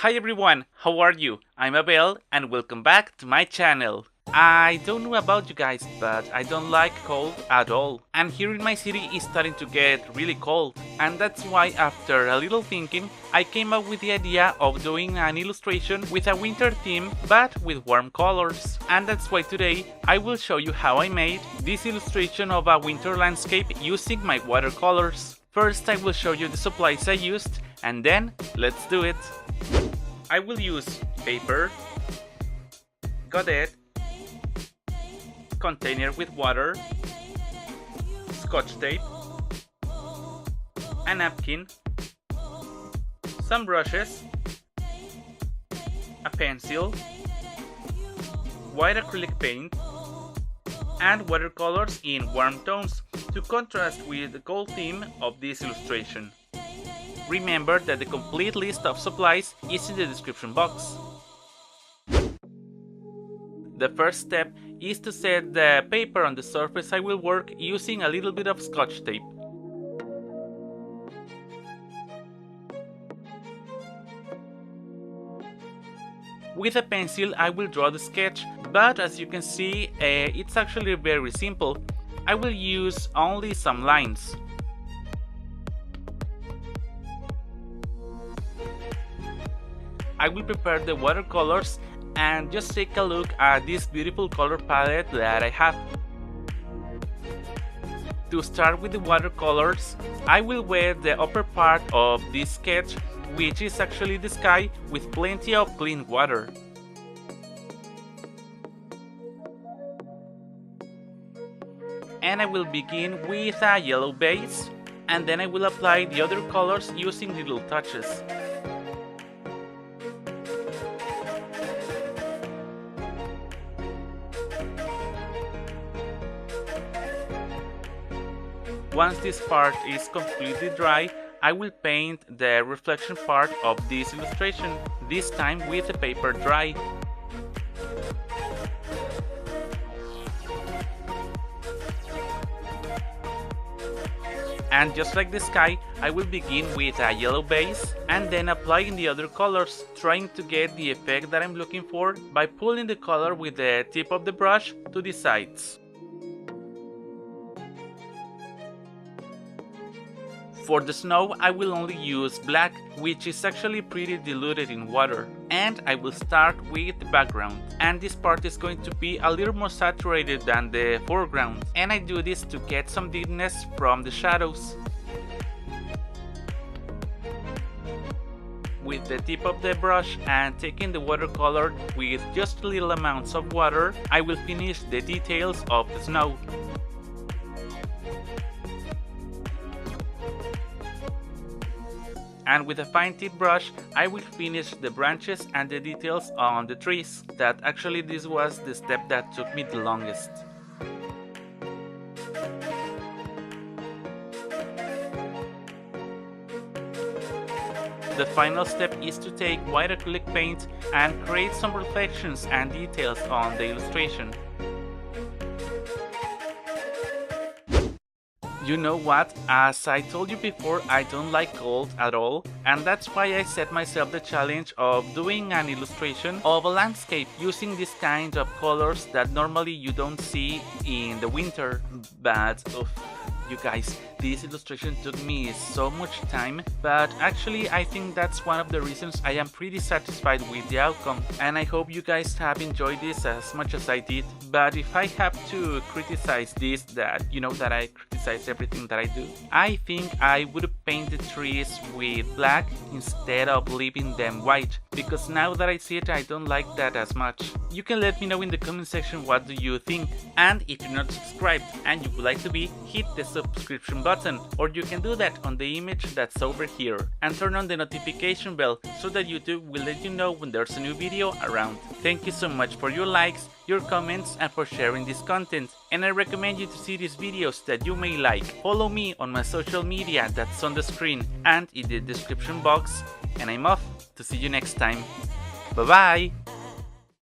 Hi everyone, how are you? I'm Abel and welcome back to my channel. I don't know about you guys, but I don't like cold at all. And here in my city it's starting to get really cold. And that's why after a little thinking, I came up with the idea of doing an illustration with a winter theme but with warm colors. And that's why today I will show you how I made this illustration of a winter landscape using my watercolors. First I will show you the supplies I used and then let's do it. I will use paper, Godete, container with water, scotch tape, a napkin, some brushes, a pencil, white acrylic paint, and watercolors in warm tones to contrast with the cold theme of this illustration. Remember that the complete list of supplies is in the description box. The first step is to set the paper on the surface I will work using a little bit of scotch tape. With a pencil I will draw the sketch, but as you can see it's actually very simple. I will use only some lines. I will prepare the watercolors and just take a look at this beautiful color palette that I have. To start with the watercolors, I will wet the upper part of this sketch, which is actually the sky, with plenty of clean water. And I will begin with a yellow base, and then I will apply the other colors using little touches. Once this part is completely dry, I will paint the reflection part of this illustration, this time with the paper dry. And just like the sky, I will begin with a yellow base and then applying the other colors, trying to get the effect that I'm looking for by pulling the color with the tip of the brush to the sides. For the snow, I will only use black, which is actually pretty diluted in water. And I will start with the background. And this part is going to be a little more saturated than the foreground. And I do this to get some deepness from the shadows. With the tip of the brush and taking the watercolor with just little amounts of water, I will finish the details of the snow. And with a fine tip brush, I will finish the branches and the details on the trees. That actually this was the step that took me the longest. The final step is to take white acrylic paint and create some reflections and details on the illustration. You know what, as I told you before, I don't like cold at all, and that's why I set myself the challenge of doing an illustration of a landscape using this kind of colors that normally you don't see in the winter. But you guys, this illustration took me so much time, but actually I think that's one of the reasons I am pretty satisfied with the outcome, and I hope you guys have enjoyed this as much as I did. But if I have to criticize this, that you know that I criticize everything that I do, I think I would paint the trees with black instead of leaving them white, because now that I see it I don't like that as much. You can let me know in the comment section what do you think, and if you're not subscribed and you would like to be, hit the subscription button, or you can do that on the image that's over here, and turn on the notification bell so that YouTube will let you know when there's a new video around. Thank you so much for your likes, your comments, and for sharing this content, and I recommend you to see these videos that you may like. Follow me on my social media that's on the screen and in the description box, and I'm off. To see you next time. Bye bye!